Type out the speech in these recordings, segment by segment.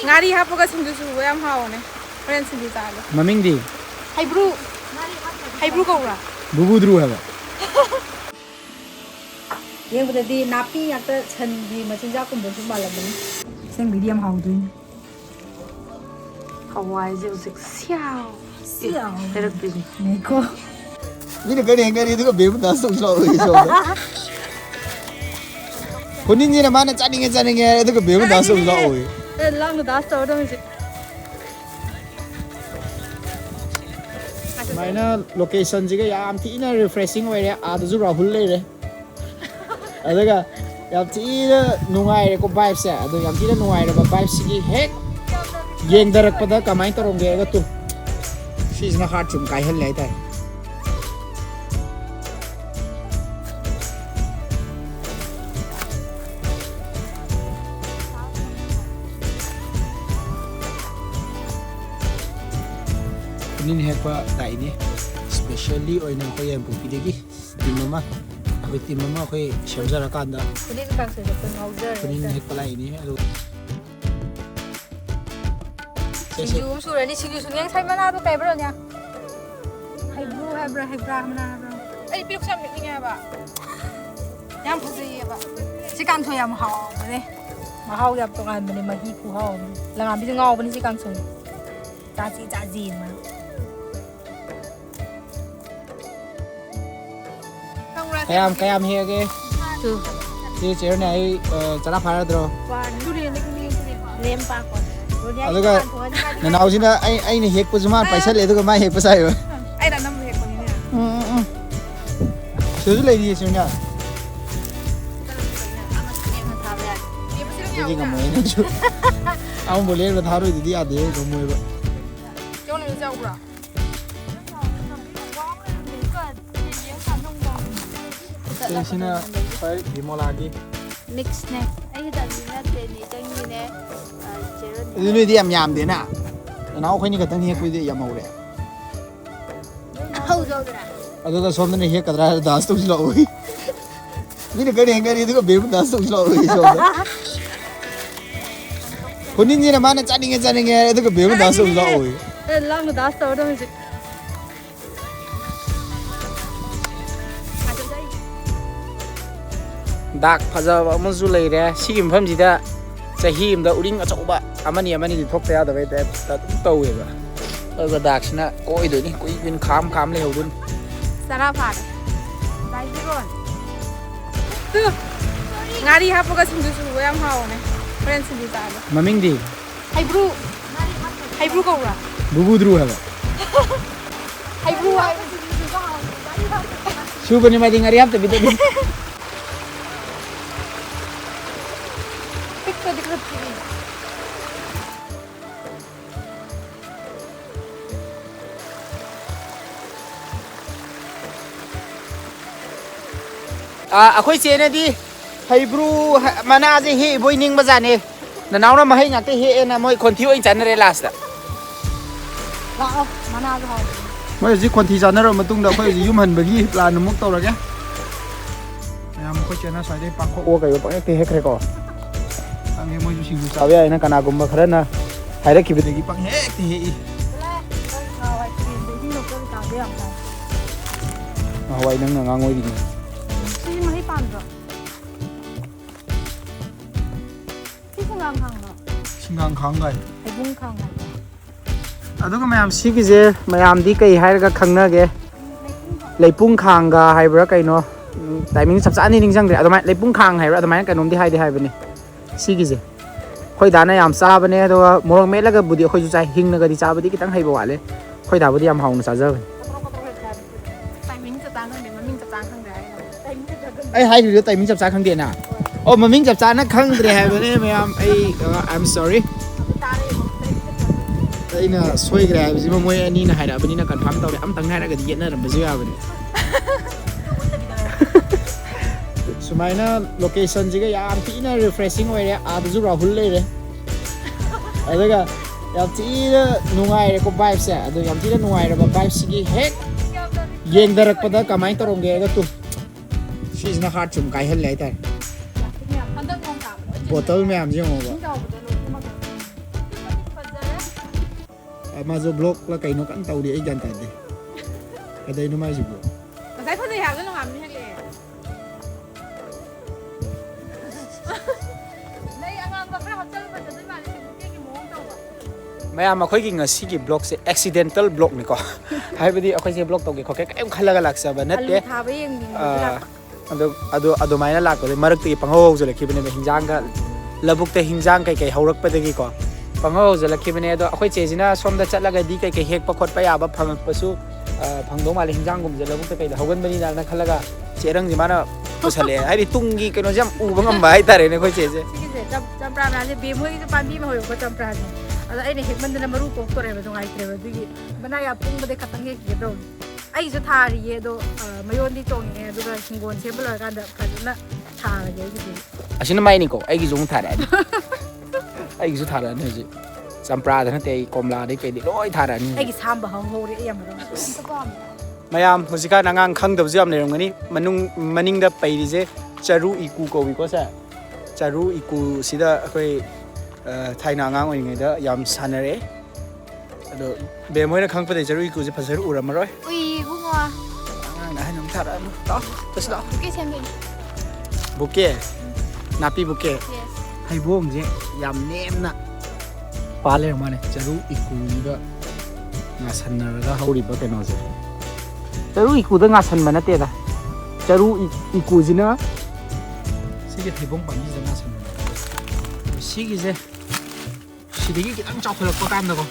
Ngari hapaga sindu subo yam hawane. Horen sindu chalo. Mamingdi. Haibru kaura. Bubudru haba. Yang berarti napi atau sendi macam jago bentuk malam ini. Saya beli yang hauduin. Hawai je usik siao. Siao. Terus beli. Neko. Ini kari itu kan bebas dasuk selalu itu. Kuning ni mana cacing itu kan bebas dasuk selalu. Lang dah tahu dah macam. Mana location juga ya amti ini refreshing way ya. Ada juga Rahul le. Ada kan? Yang tidak nungai ko vibes ya. Ada yang tidak nungai ko vibes sih hek. Yang darak pada kamai terong dia tu. She's not hard to kai hal le tar. Ini hek pa tai ni. Especially oi nang ko yang pupi lagi. Tim mama. Aku tim mama aku siapa kan dah. Ini kan sudah pengajar. Ini hek pala ini. Sinju sudah ni sinju sungai saya mana tu kayak berapa? Hebra mana? Eh, pilih siapa ni apa? Yang pasti apa? Sekarang tu yang mahal, ni. Mahal yang tu kan benda mahal kuhau. Lang habis ngau benda sekarang tu. Caci mah. Kayam hek ke? Tu. Si chair ni cara para dro. Tu ni lempar kau. Aduga nanau sina ai ni hek pujuman paisa le aduga mai hek pasai ba. Ai dah nama hek ni ni. Susu le ni sunya. Jadi kamu ini tu. Aku boleh bertaruh di dia deh kamu itu. Jangan ni jauh lah. Di sini saya di mall lagi. Mix ni. Ai dah ni nak ni jangan ni. Ini dia nyam deh nak. Nanau kau ni kata ni hek puju dia mau deh. Hau jauh dah. Aduga soalnya ni hek kadra das tu selalu. Ini kari itu kan bebas das tu selalu. Kuning ni mana cacing itu kan bebas das tu selalu. Lang dah tahu dah macam. Dak fazaba amuzu leire sigi mfam sida chahi amda uring achauba amani di thokta ya da bai da tawe ba aga dak sina koi do ni koi bin kham le hodun Sarap ada. Baik ron. Tu. Ngari hapaga sindu subo yam hawane. Horen sindu chalo. maming di Haibru kaura. bubudru haba Haibru. shubani ma di ngari hab ta bidai Pikir dekat sini. akhoi che na di haibru mana je he boining bazane na nauna ma hai ngate he na moi konthi oi chanare last da Lah, mana tu hau. moi ji konthi chanare matung da khoi yum han bagi plan muk taw ra ga ya mo ko chena sai dei pakho o kai pa te he kre ko ang he moi ju sing sa ya na kana gumba khara na haira ki bidegi pang he te he hawai nang ngang ngoi di Sini mahal pandra. Sini singang khang gai Hai bung kang. aduga mayam sigi je mayam di kai hairaga khangna ge leipung khang ga haibra kaino timing chap cha ni ning jang de adamai leipung khang haibra adamai kainom di hai de haibani sigi je khoi dana yam cha bane do morong me laga budi khoi ju chai hing na ga di cha badi kitang haiba wale khoi da budi yam haung sa ja Timingจะตางข้างเดียวมันมิ่งจะตางข้างใด ai hai ri timing chap cha khang de na o maming chap cha na khang de haibani mayam ai I'm sorry aina soi gra haibji ma moi ani na haira bani na confirm tawre am tang haira ga di yena ram bazu ya bani sumaina location jiga yam tina refreshing way re adu ju Rahul le re adaga yam tina nungai re ko vibes ya adu yam tina nungai re ba vibes gi hek yeng darak pada kamai torong ge ga tu she's not hard to kai hal lai tar Handa kong ka. bottle me am jing ba ꯃꯥꯁꯨ ꯕ꯭ꯂꯣꯛꯂ ꯀꯩꯅꯣ ꯀꯟꯅ ꯇꯧꯔꯤ ꯑꯩ ꯒ꯭ꯌꯥꯟ ꯇꯥꯗꯦ ꯀꯗꯩꯅꯣ ꯃꯥꯏꯁꯤꯕꯨ Saya pun dah habis nak ambil lagi. Nay ang bakla hotel ba dito ba ni buke mo ang tawa. mayam ꯑꯩꯈꯣꯏꯒꯤ ꯉꯁꯤꯒꯤ ꯕ꯭ꯂꯣꯛꯁꯦ accidental ꯕ꯭ꯂꯣꯛꯅꯤꯀꯣ ꯍꯥꯏꯕꯗꯤ ꯑꯩꯈꯣꯏꯁꯦ ꯕ꯭ꯂꯣꯛ ꯇꯧꯒꯦ ꯈꯣꯠꯀꯦ ꯀꯩꯝ ꯈꯜꯂꯒ ꯂꯥꯛꯆꯕ ꯅꯠꯇꯦ Thaba yeng ni. ꯑꯗꯨꯃꯥꯏꯅ ꯂꯥꯛꯄꯗ ꯃꯔꯛꯇꯒꯤ ꯄꯪꯍꯧ ꯍꯧꯖꯜꯂꯛꯈꯤꯕꯅꯦꯕ ꯍꯤꯟꯖꯥꯡꯒ ꯂꯧꯕꯨꯛꯇ ꯍꯤꯟꯖꯥꯡ ꯀꯩꯀꯩ ꯍꯧꯔꯛꯄꯗꯒꯤꯀꯣ ꯄꯪꯍꯧ ꯍꯧꯖꯜꯂꯛꯈꯤꯕꯅꯦ ꯑꯗꯣ ꯑꯩꯈꯣꯏ ꯆꯦꯁꯤꯅ ꯁꯣꯝꯗ ꯆꯠꯂꯒꯗꯤ ꯀꯩꯀꯩ ꯍꯦꯛꯄ ꯈꯣꯠꯄ ꯌꯥꯕ ꯐꯪꯉꯛꯄꯁꯨ ꯐꯪꯗꯧ ꯃꯥꯜꯂꯦ ꯍꯤꯟꯖꯥꯡꯒꯨꯝꯕꯁꯦ ꯂꯧꯕꯨꯛꯇ ꯀꯩꯗ ꯍꯧꯒꯟꯕꯅꯤꯅ ꯈꯜꯂꯒ ꯆꯦꯔꯪꯁꯦ ꯃꯥꯅ ꯄꯨꯁꯜꯂꯛꯑꯦ ꯍꯥꯏꯗꯤ ꯇꯨꯡꯒꯤ ꯀꯩꯅꯣꯁꯦ ꯌꯥꯝ ꯎꯕ ꯉꯝꯕ ꯍꯥꯏꯇꯥꯔꯦꯅꯦ ꯑꯩꯈꯣꯏ ꯆꯦꯁꯦ ꯁꯤꯒꯤꯁꯦ ꯆꯝꯄ꯭ꯔꯥ ꯃꯅꯥꯁꯦ ꯕꯦꯝꯍꯣꯏꯒꯤꯁꯨ ꯄꯥꯝꯕꯤ ꯑꯃ ꯍꯧꯋꯦꯕꯀꯣ ꯆꯝꯄ꯭ꯔꯥꯁꯦ ꯑꯗꯣ ꯑꯩꯅ ꯍꯦꯛꯃꯟꯗꯅ ꯃꯔꯨ ꯀꯣꯛꯇꯣꯔꯦꯕ ꯅꯨꯡꯉꯥꯏꯇ꯭ꯔꯦꯕ ꯑꯗꯨꯒꯤ ꯃꯅꯥ ꯌꯥꯝ ꯄꯨꯡꯕꯗꯩ ꯈꯛꯇꯪ ꯍꯦꯛꯀꯦ ꯇꯧꯅꯤ ꯑꯩꯁꯨ ꯊꯥꯔꯤꯌꯦ ꯑꯗꯣ ꯃꯌꯣꯟꯗꯤ ꯆꯣꯡꯉꯦ ꯑꯗꯨꯒ ꯍꯤꯡꯒꯣꯜ ꯁꯦꯝꯕ ꯂꯣꯏꯔꯀꯥꯟꯗ ꯐꯖꯅ ꯊꯥꯔꯒꯦ ꯑꯩꯒꯤꯗꯤ ꯑꯁꯤꯅ ꯃꯥꯏꯅꯤꯀꯣ ꯑꯩꯒꯤꯁꯨ ꯑꯃꯨꯛ ꯊꯥꯔꯛꯑꯅꯤ ꯑꯩꯒꯤꯁꯨ ꯊꯥꯔꯛꯑꯅꯤ ꯍꯧꯖꯤꯛ ꯆꯝꯄ꯭ꯔꯥꯗ ꯅꯠꯇꯦ ꯑꯩ ꯀꯣꯝꯂꯥꯗꯩ ꯀꯩꯗꯤ ꯂꯣꯏ ꯊꯥꯔꯛꯑꯅꯤ ꯑꯩꯒꯤ ꯁꯥꯝꯕ ꯍꯧꯔꯦ ꯌꯥꯝꯅ ꯃꯌꯥꯝ ꯍꯧꯖꯤꯛꯀꯥꯟ ꯑꯉꯥꯡ ꯈꯪꯗꯕꯁꯨ ꯌꯥꯝ ꯂꯩꯔꯝꯒꯅꯤ ꯃꯅꯤꯡꯗ ꯄꯩꯔꯤꯁꯦ ꯆꯔꯨ ꯏꯀꯨ ꯀꯧꯏꯀꯣ ꯁꯦ ꯆꯔꯨ ꯏꯀꯨꯁꯤꯗ ꯑꯩꯈꯣꯏ ꯊꯥꯏꯅ ꯑꯉꯥꯡ ꯑꯣꯏꯔꯤꯉꯩꯗ ꯌꯥꯝ ꯁꯥꯟꯅꯔꯛꯑꯦ ꯑꯗꯣ ꯕꯦꯝ ꯍꯣꯏꯅ ꯈꯪꯉꯛꯄꯗꯩ ꯆꯔꯨ ꯏꯀꯨꯁꯦ ꯐꯖꯅ ꯎꯔꯝꯃꯔꯣꯏ Uy, bungo. ꯑꯉꯥꯡꯅ ꯑꯍꯟ ꯑꯃ ꯊꯥꯔꯛꯑꯅꯨ ꯂꯥꯛꯑꯣ ꯇꯁ ꯂꯥꯛꯑꯣ Okay, send me. ꯕꯨꯀꯦ ꯅꯥꯄꯤ ꯕꯨꯀꯦ Yes. ꯍꯩꯕꯣꯡꯁꯦ ꯌꯥꯝ ꯅꯦꯝꯅ ꯄꯥꯜ ꯂꯩꯔꯝꯃꯥꯅꯦ ꯆꯔꯨ ꯏꯀꯨꯁꯤꯒ ꯉꯥꯁꯟꯅꯔꯒ ꯍꯧꯔꯤꯕ ꯀꯩꯅꯣꯁꯦ ꯆꯔꯨ ꯏꯀꯨꯗ ꯉꯥꯁꯟꯕ ꯅꯠꯇꯦꯗ ꯆꯔꯨ ꯏꯀꯨꯁꯤꯅ ꯁꯤꯒꯤ ꯊꯩꯕꯣꯡ ꯄꯥꯝꯕꯤꯁꯤꯗ ꯉꯥꯁꯟꯕ ꯁꯤꯒꯤꯁꯦ ꯁꯤꯗꯒꯤ ꯈꯤꯇꯪ ꯆꯥꯎꯈꯠꯂꯛꯄ ꯀꯥꯟꯗꯀꯣ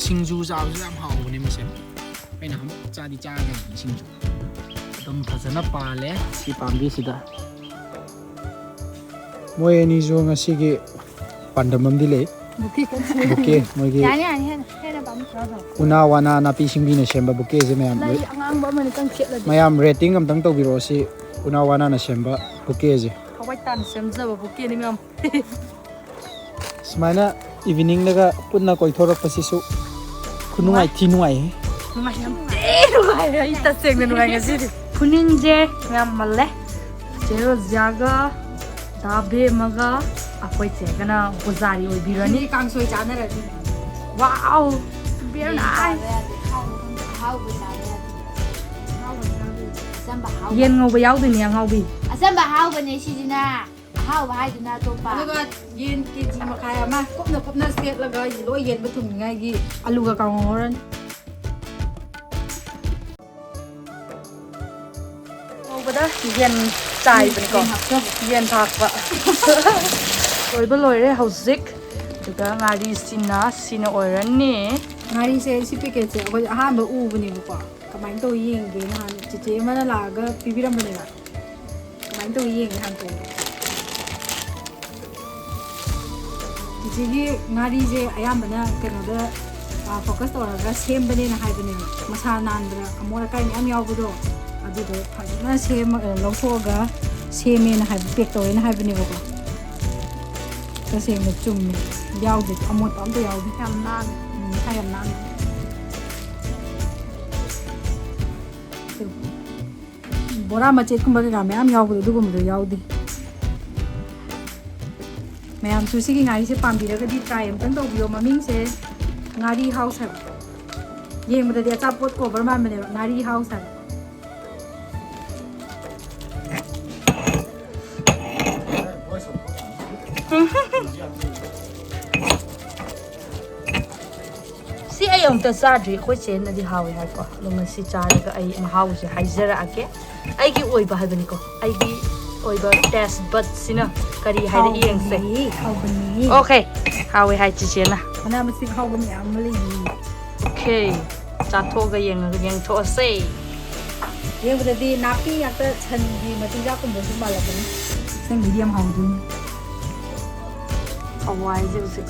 ꯁꯤꯡꯖꯨ ꯆꯥꯕꯁꯨ ꯌꯥꯝ ꯍꯥꯎꯕꯅꯦ ꯃꯁꯦ ꯑꯩꯅ ꯑꯃꯨꯛ ꯆꯥꯗꯤ ꯆꯥꯈ꯭ꯔꯕꯅꯤ ꯁꯤꯡꯖꯨ ꯑꯗꯨꯝ ꯐꯖꯅ ꯄꯥꯜꯂꯦ ꯁꯤ ꯄꯥꯝꯕꯤꯁꯤꯗ ꯃꯣꯏ ꯑꯅꯤꯁꯨ ꯉꯁꯤꯒꯤ ꯄꯥꯟꯗꯝ ꯑꯃꯗꯤ ꯂꯩ ꯕꯨꯀꯦ ꯃꯣꯏꯒꯤ ꯌꯥꯅꯤ ꯌꯥꯅꯤ ꯍꯦꯟꯅ ꯄꯥꯝꯃꯤ ꯎꯅꯥ ꯋꯥꯅꯥ ꯅꯥꯄꯤ ꯁꯤꯡꯕꯤꯅ ꯁꯦꯝꯕ ꯕꯨꯀꯦꯁꯦ ꯃꯌꯥꯝ ꯂꯩ ꯑꯉꯥꯡꯕ ꯑꯃꯅ ꯈꯤꯇꯪ ꯊꯦꯠꯂꯗꯤ ꯃꯌꯥꯝ ꯔꯦꯇꯤꯡ ꯑꯝꯇꯪ ꯇꯧꯕꯤꯔꯛꯑꯣ ꯁꯤ ꯎꯅꯥ ꯋꯥꯅꯥꯅ ꯁꯦꯝꯕ ꯕꯨꯀꯦꯁꯦ ꯊꯋꯥꯏ ꯇꯥꯅ ꯁꯦꯝꯖꯕ ꯕꯨꯀꯦꯅꯤ ꯃꯌꯥꯝ ꯁꯨꯃꯥꯏꯅ ꯏꯚꯤꯅꯤꯡꯗꯒ ꯄꯨꯟꯅ ꯀꯣꯏꯊꯣꯔꯛꯄꯁꯤꯁꯨ ꯈꯨꯅꯨꯡꯉꯥꯏ ꯊꯤ ꯅꯨꯡꯉꯥꯏꯍꯦ ꯅꯨꯡꯉꯥꯏ ꯌꯥꯝ ꯅꯨꯡꯉꯥꯏꯔꯦ ꯑꯩ ꯇꯁꯦꯡꯅ ꯅꯨꯡꯉꯥꯏ ꯉꯁꯤꯗꯤ ꯈꯨꯅꯤꯡꯁꯦ ꯌꯥꯝ ꯃꯜꯂꯦ ꯆꯦꯔꯣꯖꯤꯌꯥꯒ ꯗꯥꯕꯦꯝꯃꯒ ꯑꯩꯈꯣꯏ ꯆꯦꯒꯅ ꯄꯨꯖꯥꯔꯤ ꯑꯣꯏꯕꯤꯔꯅꯤ ꯀꯥꯡꯁꯣꯏ ꯆꯥꯅꯔꯅꯤ ꯋꯥꯎ ꯕꯦꯔꯤ ꯅꯥꯏꯁ ꯌꯦꯟ ꯉꯧꯕ ꯌꯥꯎꯗꯣꯏꯅꯦ ꯑꯉꯥꯎꯕꯤ ꯑꯆꯝꯕ ꯑꯍꯥꯎꯕꯅꯦ ꯁꯤꯁꯤꯅ ꯑꯍꯥꯎꯕ ꯍꯥꯏꯗꯨꯅ ꯑꯇꯣꯞꯄ ꯑꯗꯨꯒ ꯌꯦꯟ ꯀꯦꯖꯤ ꯃꯈꯥꯏ ꯑꯃ ꯀꯨꯞꯅ ꯁꯦꯠꯂꯒ ꯂꯣꯏ ꯌꯦꯟꯕ ꯊꯨꯡꯅꯤꯡꯉꯥꯏꯒꯤ ꯑꯂꯨꯒ ꯀꯥꯡꯉꯧ ꯉꯧꯔꯅꯤ ꯉꯧꯕꯗ ꯌꯦꯟ ꯆꯥꯏꯕꯅꯤꯀꯣ ꯌꯦꯟ ꯊꯥꯛꯄ ꯂꯣꯏꯕ ꯂꯣꯏꯔꯦ ꯍꯧꯖꯤꯛ ꯑꯗꯨꯒ ꯉꯥꯔꯤꯁꯤꯅ ꯁꯤꯅ ꯑꯣꯏꯔꯅꯤ ꯉꯥꯔꯤꯁꯦ ꯁꯤ ꯄꯦꯀꯦꯠꯁꯦ ꯑꯩꯈꯣꯏ ꯑꯍꯥꯟꯕ ꯎꯕꯅꯦꯕꯀꯣ ꯀꯃꯥꯏꯅ ꯇꯧ ꯌꯦꯡꯒꯦ ꯅꯍꯥꯟ ꯆꯤꯆꯦ ꯑꯃꯅ ꯂꯥꯛꯑꯒ ꯄꯤꯕꯤꯔꯝꯕꯅꯦꯕ ꯀꯃꯥꯏꯅ ꯇꯧ ꯌꯦꯡꯒꯦ ꯍꯥꯟꯇꯣꯛꯑꯦ ꯆꯤꯆꯦꯒꯤ ꯉꯥꯔꯤꯁꯦ ꯑꯌꯥꯝꯕꯅ ꯀꯩꯅꯣꯗ ꯐꯣꯀꯁ ꯇꯧꯔꯒ ꯁꯦꯝꯕꯅꯦꯅ ꯍꯥꯏꯕꯅꯦꯕ ꯃꯁꯥ ꯅꯥꯟꯕꯗ ꯑꯃꯣꯠ ꯑꯀꯥꯏ ꯃꯌꯥꯝ ꯌꯥꯎꯕꯗꯣ ꯑꯗꯨꯗꯣ ꯐꯖꯅ ꯂꯧꯊꯣꯛꯑꯒ ꯁꯦꯝꯃꯦꯅ ꯍꯥꯏꯕ ꯄꯦꯛ ꯇꯧꯋꯦꯅ ꯍꯥꯏꯕꯅꯦꯕꯀꯣ ꯇꯁꯦꯡꯅ ꯆꯨꯝꯃꯦ ꯌꯥꯎꯗꯦ ꯑꯃꯣꯠꯄ ꯑꯝꯇ ꯌꯥꯎꯗꯦ ꯌꯥꯝ ꯅꯥꯟꯅ ꯃꯁꯥ ꯌꯥꯝ ꯅꯥꯟꯅ ꯕꯣꯔꯥ ꯃꯆꯦꯠꯀꯨꯝꯕ ꯀꯩꯀꯥ ꯃꯌꯥꯝ ꯌꯥꯎꯕꯗꯣ ꯑꯗꯨꯒꯨꯝꯕꯗꯣ ꯌꯥꯎꯗꯦ ꯃꯌꯥꯝꯁꯨ ꯁꯤꯒꯤ ꯉꯥꯔꯤꯁꯦ ꯄꯥꯝꯕꯤꯔꯒꯗꯤ ꯇ꯭ꯔꯥꯏ ꯑꯝꯇꯪ ꯇꯧꯕꯤꯌꯣ ꯃꯃꯤꯡꯁꯦ ꯉꯥꯔꯤ ꯍꯥꯎꯁ ꯍꯥꯏꯕ ꯌꯦꯡꯕꯗꯗꯤ ꯑꯆꯥꯄꯣꯠ ꯀꯣꯕꯔ ꯃꯥꯟꯕꯅꯦꯕ ꯉꯥꯔꯤ ꯍꯥꯎꯁ ꯍꯥꯏꯕ ꯁꯤ ꯑꯩ ꯑꯃꯨꯛꯇ ꯆꯥꯗ꯭ꯔꯤ ꯑꯩꯈꯣꯏ ꯆꯦꯅꯗꯤ ꯍꯥꯎꯋꯦ ꯍꯥꯏꯀꯣ ꯑꯗꯣ ꯉꯁꯤ ꯆꯥꯔꯒ ꯑꯩ ꯃꯍꯥꯎꯁꯦ ꯍꯥꯏꯖꯔꯛꯑꯒꯦ ꯑꯩꯒꯤ ꯑꯣꯏꯕ ꯍꯥꯏꯕꯅꯤꯀꯣ ꯑꯩꯒꯤ ꯑꯣꯏꯕ ꯇꯦꯁ ꯕꯠꯁꯤꯅ ꯀꯔꯤ ꯍꯥꯏꯔꯛꯏ ꯌꯦꯡꯁꯦ ꯑꯣꯀꯦ ꯍꯥꯎꯋꯦ ꯍꯥꯏ ꯆꯤꯆꯦꯅ ꯃꯅꯥ ꯃꯁꯤꯡ ꯍꯥꯎꯕ ꯃꯌꯥꯝ ꯑꯃ ꯂꯩꯌꯦ ꯑꯣꯀꯦ ꯆꯥꯊꯣꯛꯑꯒ ꯌꯦꯡꯊꯣꯛꯑꯁꯦ ꯌꯦꯡꯕꯗꯗꯤ ꯅꯥꯄꯤ ꯉꯥꯛꯇ ꯁꯟꯒꯤ ꯃꯆꯤꯟꯖꯥꯛꯀꯨꯝꯕꯁꯨ ꯃꯥꯜꯂꯛꯀꯅꯤ ꯑꯁꯦꯡꯕꯗꯤ ꯌꯥꯝ ꯍꯥꯎꯗꯣꯏꯅꯤ ꯍꯋꯥꯏꯁꯦ ꯍꯧꯖꯤꯛ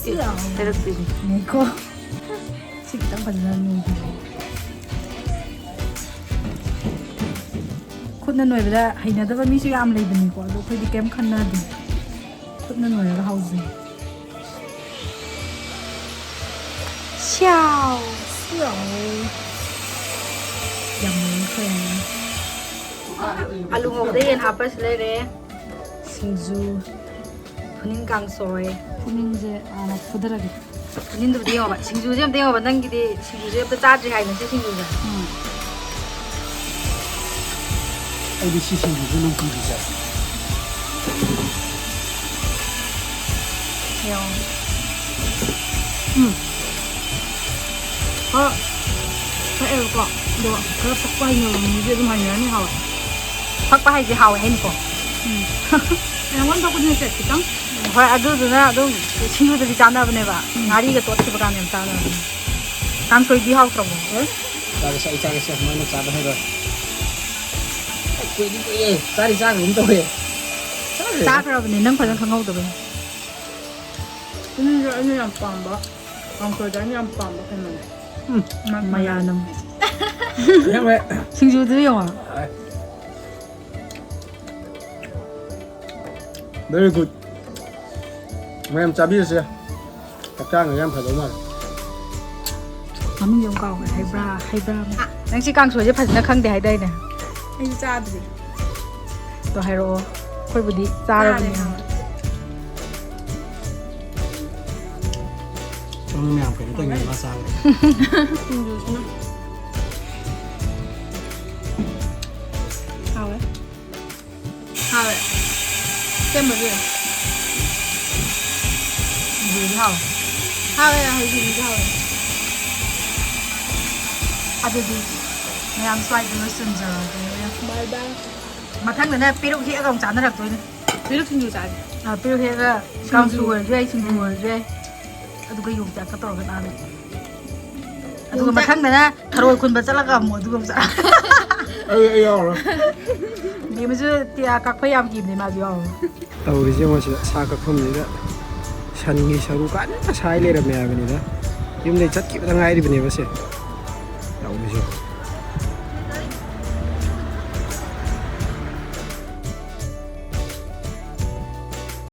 ꯁꯤꯌꯥꯎ ꯍꯥꯏꯔꯛꯇꯣꯏꯅꯤ ꯅꯦꯀꯣ ꯁꯤ ꯈꯤꯇꯪ ꯐꯖꯅ ꯅꯣꯏꯕꯤꯔꯦ ꯈꯨꯠꯅ ꯅꯣꯏꯕꯗ ꯍꯩꯅꯗꯕ ꯃꯤꯁꯨ ꯌꯥꯝ ꯂꯩꯕꯅꯤꯀꯣ ꯑꯗꯣ ꯑꯩꯈꯣꯏꯗꯤ ꯀꯩꯝ ꯈꯟꯅꯗꯦ ꯈꯨꯠꯅ ꯅꯣꯏꯔꯒ ꯍꯥꯎꯖꯩ ꯁꯤꯌꯥꯎ ꯌꯥꯝ ꯅꯣꯏꯈ꯭ꯔꯦ ꯑꯂꯨ ꯉꯧꯕꯗ ꯌꯦꯟ ꯍꯥꯞꯄꯁꯨ ꯂꯩꯔꯦ ꯁꯤꯡꯖꯨ ꯈꯨꯅꯤꯡ ꯀꯥꯡꯁꯣꯏ ꯈꯨꯅꯤꯡꯁꯦ ꯍꯥꯟꯅ ꯐꯨꯊꯔꯒꯦ ꯅꯤꯟꯗꯨꯕꯨꯗꯤ ꯌꯦꯡꯉꯣꯕ ꯁꯤꯡꯖꯨꯁꯦ ꯑꯝꯇ ꯌꯦꯡꯉꯣꯕ ꯅꯪꯒꯤꯗꯤ ꯁꯤꯡꯖꯨꯁꯦ ꯑꯝꯇ ꯆꯥꯗ꯭ꯔꯤ ꯍꯥꯏꯅ ꯁꯤ ꯁꯤꯡꯖꯨꯁꯦ ꯑꯩꯗꯤ ꯁꯤ ꯁꯤꯡꯖꯨꯁꯨ ꯅꯨꯡꯇꯤꯒꯤ ꯆꯥꯏ ꯌꯦꯡꯉꯣ ꯊꯛꯑꯦꯕꯀꯣ ꯑꯗꯣ ꯈꯔ ꯐꯛꯄ ꯍꯩꯅꯕ ꯃꯤꯁꯦ ꯑꯗꯨꯝ ꯍꯩꯅꯔꯅꯤ ꯍꯥꯎꯋꯦ ꯐꯛꯄ ꯍꯩꯁꯦ ꯍꯥꯎꯋꯦ ꯍꯩꯅꯤꯀꯣ ꯅꯪꯉꯣꯟ ꯊꯣꯛꯄꯗꯤ ꯅꯠꯇꯦ ꯈꯤꯇꯪ ꯍꯣꯏ ꯑꯗꯨꯗꯨꯅ ꯑꯗꯨꯝ ꯁꯤꯡꯖꯨꯗꯗꯤ ꯆꯥꯅꯕꯅꯦꯕ ꯉꯥꯔꯤꯒ ꯇꯣꯠꯈꯤꯕ ꯀꯥꯟꯗ ꯌꯥꯝ ꯆꯥꯅꯕꯅꯦ ꯀꯥꯡꯁꯣꯏꯗꯤ ꯍꯥꯎꯇ꯭ꯔꯕꯣ ꯆꯥꯒꯦꯁꯦ ꯃꯣꯏꯅ ꯆꯥꯕ ꯍꯩꯔꯣꯏ ꯀꯨꯏꯌꯦ ꯆꯥꯒꯨꯝ ꯇꯧꯋꯦ ꯆꯥꯈ꯭ꯔꯕꯅꯦ ꯅꯪ ꯐꯖꯅ ꯈꯪꯍꯧꯗꯕꯅꯦ ꯁꯤꯡꯖꯨꯁꯦ ꯑꯩꯅ ꯌꯥꯝ ꯄꯥꯝꯕ ꯀꯥꯡꯁꯣꯏꯗ ꯑꯩꯅ ꯌꯥꯝ ꯄꯥꯝꯕ ꯀꯩꯅꯣꯅꯦ ꯃꯌꯥꯅꯝ ꯁꯤꯡꯖꯨꯗꯨ ꯌꯦꯡꯉꯣ ꯚꯦꯔꯤ ꯒꯨꯗ ꯃꯌꯥꯝ ꯆꯥꯕꯤꯔꯁꯦ ꯍꯛꯆꯥꯡꯒ ꯌꯥꯝ ꯐꯗꯧ ꯃꯥꯜꯂꯦ ꯃꯃꯤꯡ ꯌꯥꯝ ꯀꯥꯎꯈ꯭ꯔꯦ ꯍꯩꯕ꯭ꯔꯥ ꯅꯪ ꯁꯤ ꯀꯥꯡꯁꯣꯏꯁꯦ ꯐꯖꯅ ꯈꯪꯗꯦ ꯍꯥꯏꯗꯥꯏꯅꯦ ꯑꯩꯁꯨ ꯆꯥꯗ꯭ꯔꯤ ꯇꯣ ꯍꯥꯏꯔꯛꯑꯣ ꯑꯩꯈꯣꯏꯕꯨꯗꯤ ꯆꯥꯔꯕꯅꯦ ꯁꯣꯝꯅ ꯃꯌꯥꯝ ꯀꯩꯅꯣ ꯇꯧꯉꯩ ꯃꯥ ꯆꯥꯕ ꯁꯤꯡꯖꯨꯁꯤꯅ ꯍꯥꯎꯋꯦ ꯍꯥꯎꯋꯦ ꯁꯦꯝꯕꯁꯨ ꯁꯤꯡꯖꯨꯗꯤ ꯍꯥꯎꯋꯦ ꯍꯥꯎꯋꯦ ꯍꯧꯖꯤꯛꯁꯨ ꯍꯥꯎꯋꯦ ꯑꯗꯨꯗꯤ ꯃꯌꯥꯝ ꯁ꯭ꯋꯥꯏꯗ ꯂꯣꯏꯁꯤꯟꯖꯔꯒꯦ ꯕꯥꯏ ꯕꯥꯏ ꯃꯊꯪꯗꯅ ꯄꯦꯔꯨꯛ ꯍꯦꯛꯑꯒ ꯑꯃꯨꯛ ꯆꯥꯅꯔꯛꯇꯣꯏꯅꯦ ꯄꯦꯔꯨꯛ ꯁꯤꯡꯖꯨ ꯆꯥꯒꯦ ꯄꯦꯔꯨꯛ ꯍꯦꯛꯑꯒ ꯀꯥꯡꯁꯨ ꯑꯣꯏꯔꯁꯨ ꯌꯥꯏ ꯁꯤꯡꯖꯨ ꯑꯣꯏꯔꯁꯨ ꯌꯥꯏ ꯑꯗꯨꯒ ꯌꯣꯡꯆꯥꯛꯀ ꯇꯧꯔꯒ ꯆꯥꯅꯩ ꯑꯗꯨꯒ ꯃꯊꯪꯗꯅ ꯊꯔꯣꯏ ꯈꯨꯟꯕ ꯆꯠꯂꯒ ꯑꯃꯨꯛ ꯑꯗꯨꯒ ꯑꯃꯨꯛ ꯑꯩ ꯌꯥꯎꯔꯣ ꯒꯦꯝꯁꯨ ꯀꯛꯄ ꯌꯥꯝ ꯀꯤꯕꯅꯦ ꯃꯥꯁꯨ ꯌꯥꯎꯔꯣ ꯇꯧꯔꯤꯁꯦ ꯃꯁꯤꯗ ꯁꯥ ꯀꯛꯐꯝꯁꯤꯗ ꯁꯟꯒꯤ ꯁꯔꯨ ꯀꯟꯅ ꯁꯥꯏ ꯂꯩꯔꯝꯃꯦ ꯍꯥꯏꯕꯅꯤꯗ ꯌꯨꯝꯗꯩ ꯆꯠꯈꯤꯕꯗ ꯉꯥꯏꯔꯤꯕꯅꯦꯕ ꯁꯦ ꯇꯧꯔꯤꯁꯦ